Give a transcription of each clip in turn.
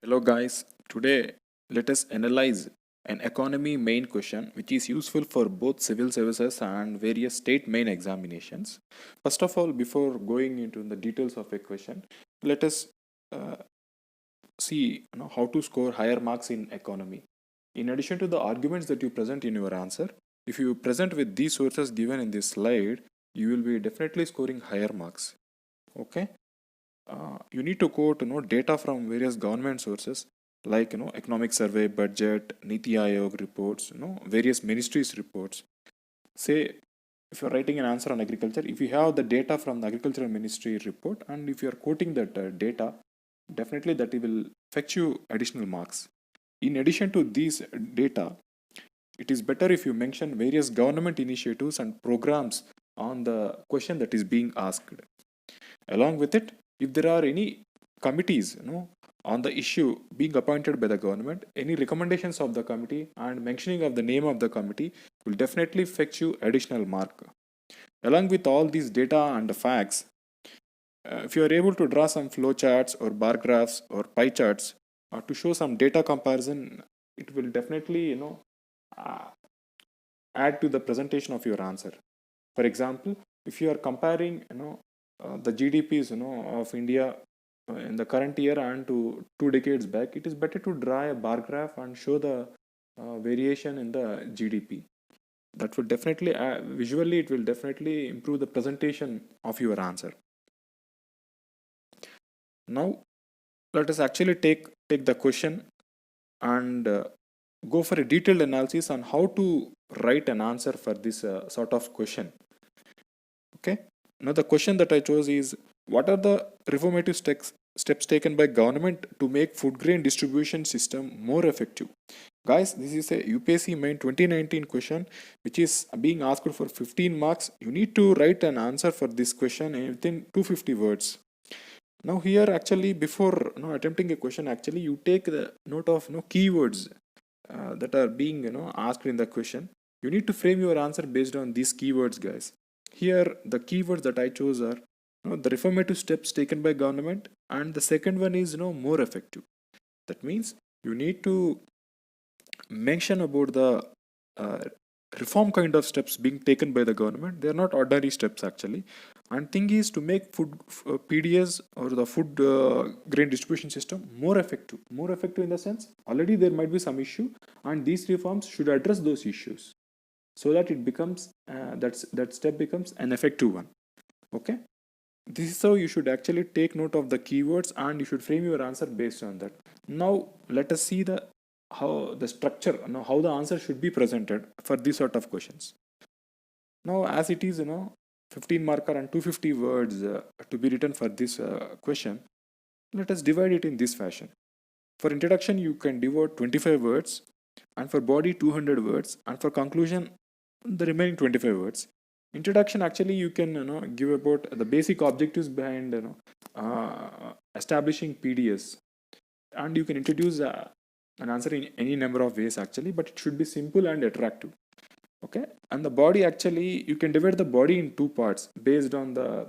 Hello guys, today let us analyze an economy main question which is useful for both civil services and various state main examinations. First of all, before going into the details of a question, let us uh, see how to score higher marks in economy. In addition to the arguments that you present in your answer, if you present with these sources given in this slide, you will be definitely scoring higher marks. Okay, you need to quote data from various government sources like economic survey, budget, Niti Aayog reports, various ministries reports. Say if you're writing an answer on agriculture, if you have the data from the agricultural ministry report and if you're quoting that data, definitely that will fetch you additional marks. In addition to these data, it is better if you mention various government initiatives and programs on the question that is being asked. Along with it, if there are any committees, on the issue being appointed by the government, any recommendations of the committee and mentioning of the name of the committee will definitely fetch you additional mark. Along with all these data and the facts, if you are able to draw some flow charts or bar graphs or pie charts to show some data comparison, it will definitely uh, add to the presentation of your answer. For example, if you are comparing the GDPs of India in the current year and to 2 decades back, it is better to draw a bar graph and show the variation in the GDP. That will definitely visually it will definitely improve the presentation of your answer. Now let us actually take the question and go for a detailed analysis on how to write an answer for this sort of question. Okay. Now the question that I chose is, what are the reformative steps taken by government to make food grain distribution system more effective? Guys, this is a UPSC main 2019 question which is being asked for 15 marks. You need to write an answer for this question within 250 words. Now here actually before attempting a question, actually you take the note of keywords that are being asked in the question. You need to frame your answer based on these keywords, guys. Here the keywords that I chose are the reformative steps taken by government, and the second one is more effective. That means you need to mention about the uh, reform kind of steps being taken by the government. They are not ordinary steps actually. And thing is to make food PDS or the food grain distribution system more effective. More effective in the sense already there might be some issue, and these reforms should address those issues so that it becomes that step becomes an effective one. Okay, this is how you should actually take note of the keywords and you should frame your answer based on that. Now let us see the how the structure, how the answer should be presented for these sort of questions. Now as it is 15 marker and 250 words to be written for this question, let us divide it in this fashion. For introduction you can devote 25 words, and for body 200 words, and for conclusion the remaining 25 words. Introduction actually you can give about the basic objectives behind establishing PDS, and you can introduce an answer in any number of ways actually, but it should be simple and attractive. Okay, and the body actually you can divide the body in two parts based on the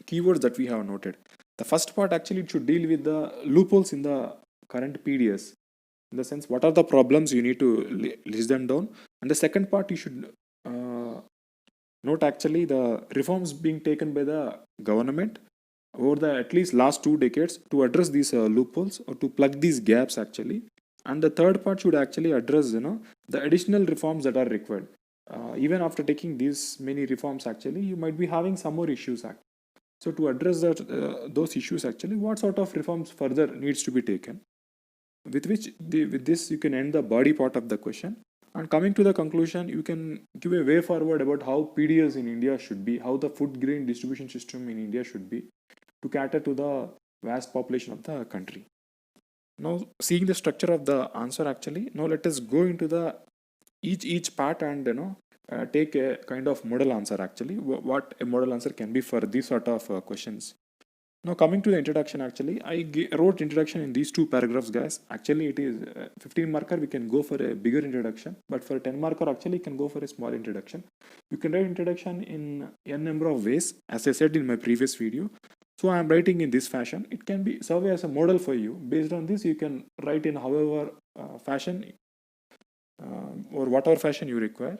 keywords that we have noted. The first part actually it should deal with the loopholes in the current PDS, in the sense what are the problems you need to list them down, and the second part you should note actually the reforms being taken by the government over the at least last 2 decades to address these loopholes or to plug these gaps actually. And the third part should actually address the additional reforms that are required. Even after taking these many reforms actually you might be having some more issues. So to address that those issues actually, what sort of reforms further needs to be taken, with which with this you can end the body part of the question. And coming to the conclusion, you can give a way forward about how PDS in India should be, how the food grain distribution system in India should be to cater to the vast population of the country. Now seeing the structure of the answer actually, now let us go into the each part and take a kind of model answer actually, what a model answer can be for these sort of questions. Now coming to the introduction, actually I wrote introduction in these two paragraphs, guys. Actually it is 15 marker, we can go for a bigger introduction, but for 10 marker actually you can go for a small introduction. You can write introduction in n number of ways, as I said in my previous video. So I am writing in this fashion. It can be serve as a model for you. Based on this, you can write in however fashion or whatever fashion you require.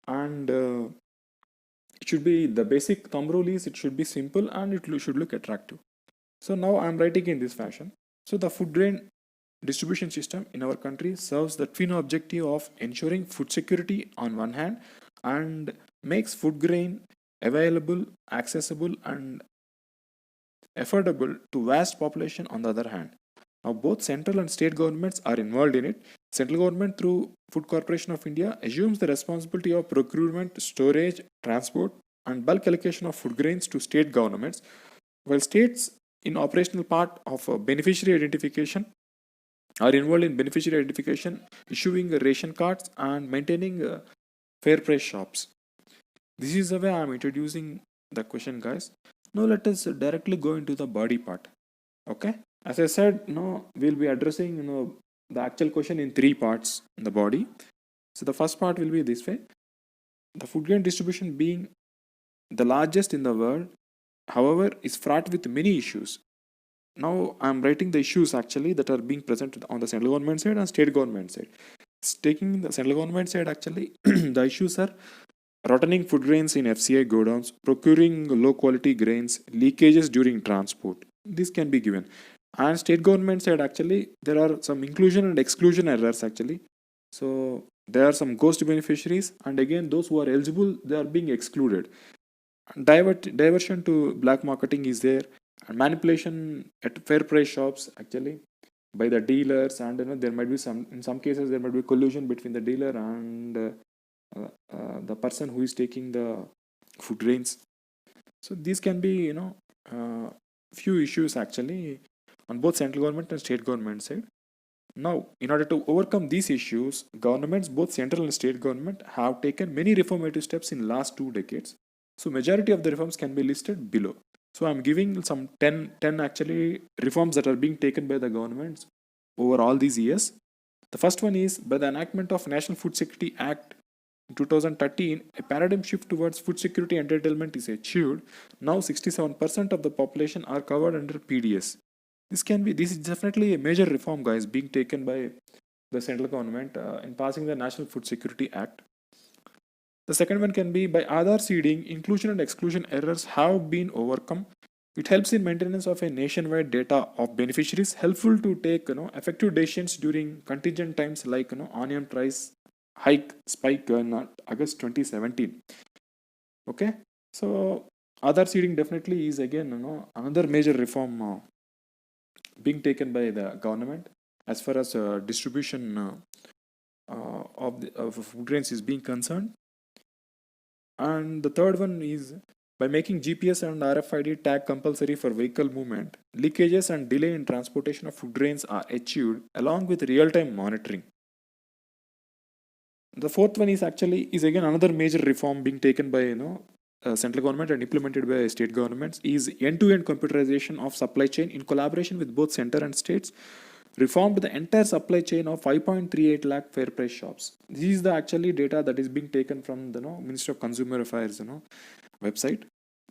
And it should be, the basic thumb rule is it should be simple and it should look attractive. So now I am writing in this fashion. So the food grain distribution system in our country serves the twin objective of ensuring food security on one hand and makes food grain available, accessible, and affordable to vast population on the other hand. Now both central and state governments are involved in it. Central government through Food Corporation of India assumes the responsibility of procurement, storage, transport, and bulk allocation of food grains to state governments, while states in operational part of beneficiary identification are involved in beneficiary identification, issuing ration cards, and maintaining fair price shops. This is the way I am introducing the question, guys. Now let us directly go into the body part. Okay, as I said, we'll be addressing the actual question in three parts in the body. So the first part will be this way: the food grain distribution being the largest in the world, however, is fraught with many issues. Now I'm writing the issues actually that are being presented on the central government side and state government side. Taking the central government side, actually, the issues are rotting food grains in FCI godowns, procuring low quality grains, leakages during transport. This can be given. And state government side, actually, there are some inclusion and exclusion errors actually. So there are some ghost beneficiaries, and again, those who are eligible, they are being excluded. Diversion to black marketing is there, and manipulation at fair price shops actually by the dealers, and there might be some, in some cases there might be collusion between the dealer and the person who is taking the food grains. So these can be few issues actually on both central government and state government side. Now, in order to overcome these issues, governments, both central and state government, have taken many reformative steps in last 2 decades. So majority of the reforms can be listed below. So I'm giving some 10 actually reforms that are being taken by the governments over all these years. The first one is by the enactment of National Food Security Act in 2013, a paradigm shift towards food security entitlement is achieved. Now 67% of the population are covered under PDS. This is definitely a major reform, guys, being taken by the central government in passing the National Food Security Act. The second one can be by Aadhaar seeding, inclusion and exclusion errors have been overcome. It helps in maintenance of a nationwide data of beneficiaries, helpful to take effective decisions during contingent times like onion price hike spike in August 2017. Okay, so Aadhaar seeding definitely is again another major reform being taken by the government as far as distribution of food grains is being concerned. And the third one is by making GPS and RFID tag compulsory for vehicle movement, leakages and delay in transportation of food grains are achieved along with real-time monitoring. The fourth one is again another major reform being taken by central government and implemented by state governments is end-to-end computerization of supply chain in collaboration with both center and states. Reformed the entire supply chain of 5.38 lakh fair price shops. This is the actually data that is being taken from the Ministry of Consumer Affairs website.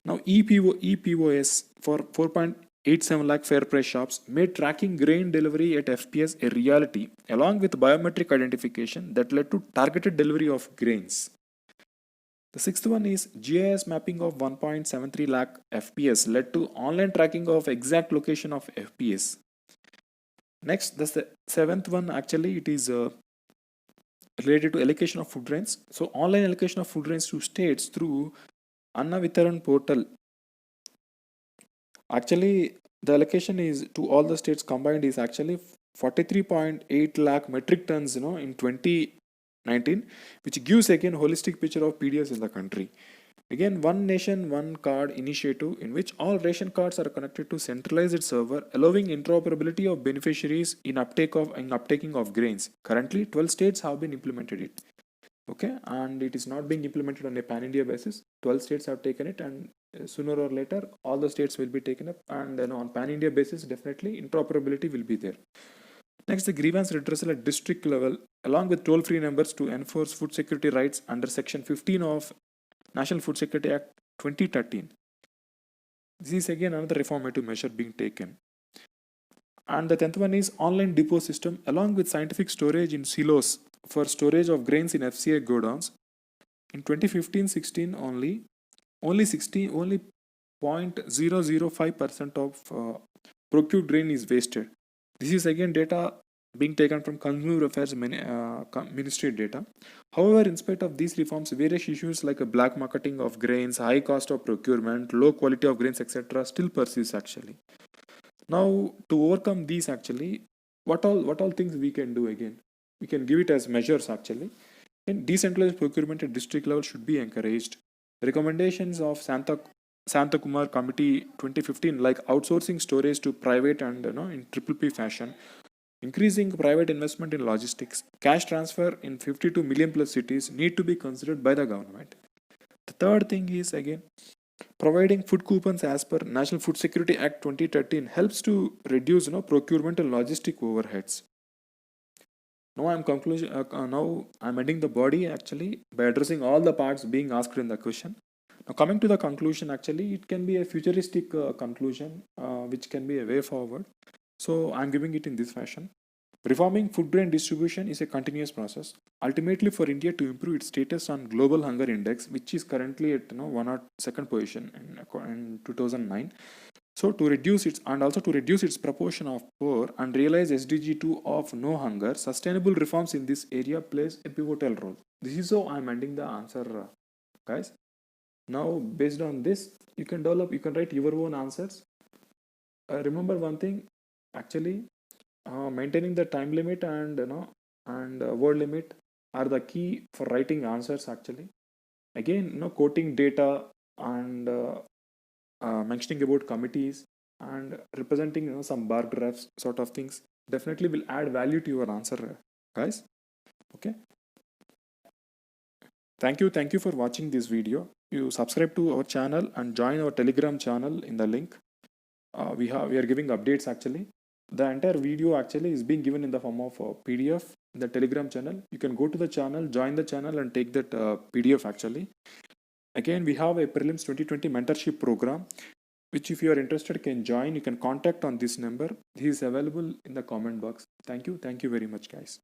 Now EPOS for 4.87 lakh fair price shops made tracking grain delivery at FPS a reality, along with biometric identification that led to targeted delivery of grains. The sixth one is GIS mapping of 1.73 lakh FPS led to online tracking of exact location of FPS. Next, the seventh one actually it is related to allocation of food grains. So online allocation of food grains to states through Anna Vitaran portal. Actually, the allocation is to all the states combined is actually 43.8 lakh metric tons in 2019, which gives again holistic picture of PDS in the country. Again, one nation, one card initiative in which all ration cards are connected to centralized server, allowing interoperability of beneficiaries in uptaking of grains. Currently, 12 states have been implemented it. Okay, and it is not being implemented on a pan-India basis. 12 states have taken it, and sooner or later, all the states will be taken up, and then on pan-India basis, definitely interoperability will be there. Next, the grievance redressal at district level, along with toll-free numbers to enforce food security rights under Section 15 of National Food Security Act 2013. This is again another reformative measure being taken. And the 10th one is online depot system along with scientific storage in silos for storage of grains in FCA godowns. In 2015-16 only 0.005% of procured grain is wasted. This is again data being taken from Consumer Affairs Ministry data. However, in spite of these reforms, various issues like a black marketing of grains, high cost of procurement, low quality of grains, etc., still persists actually. Now, to overcome these, actually, what all things we can do again? We can give it as measures actually. And decentralized procurement at district level should be encouraged. Recommendations of Santa Kumar Committee 2015, like outsourcing storage to private and in triple P fashion, increasing private investment in logistics, cash transfer in 52 million plus cities need to be considered by the government. The third thing is again providing food coupons as per National Food Security Act 2013 helps to reduce procurement and logistic overheads. Now I'm ending the body actually by addressing all the parts being asked in the question. Now coming to the conclusion, actually it can be a futuristic conclusion which can be a way forward. So I'm giving it in this fashion. Reforming food grain distribution is a continuous process. Ultimately, for India to improve its status on Global Hunger Index, which is currently at 102nd position in 2009. So to reduce its proportion of poor and realize SDG 2 of no hunger, sustainable reforms in this area plays a pivotal role. This is how I'm ending the answer, guys. Now, based on this, you can write your own answers. Remember one thing, actually, maintaining the time limit and word limit are the key for writing answers actually. Again, quoting data and mentioning about committees and representing some bar graphs sort of things definitely will add value to your answer, guys. Okay, thank you for watching this video. You subscribe to our channel and join our Telegram channel in the link. We are giving updates actually. The entire video actually is being given in the form of PDF in the Telegram channel. You can go to the channel, join the channel and take that PDF actually. Again, we have a prelims 2020 mentorship program, which if you are interested can join. You can contact on this number. He is available in the comment box. Thank you very much, guys.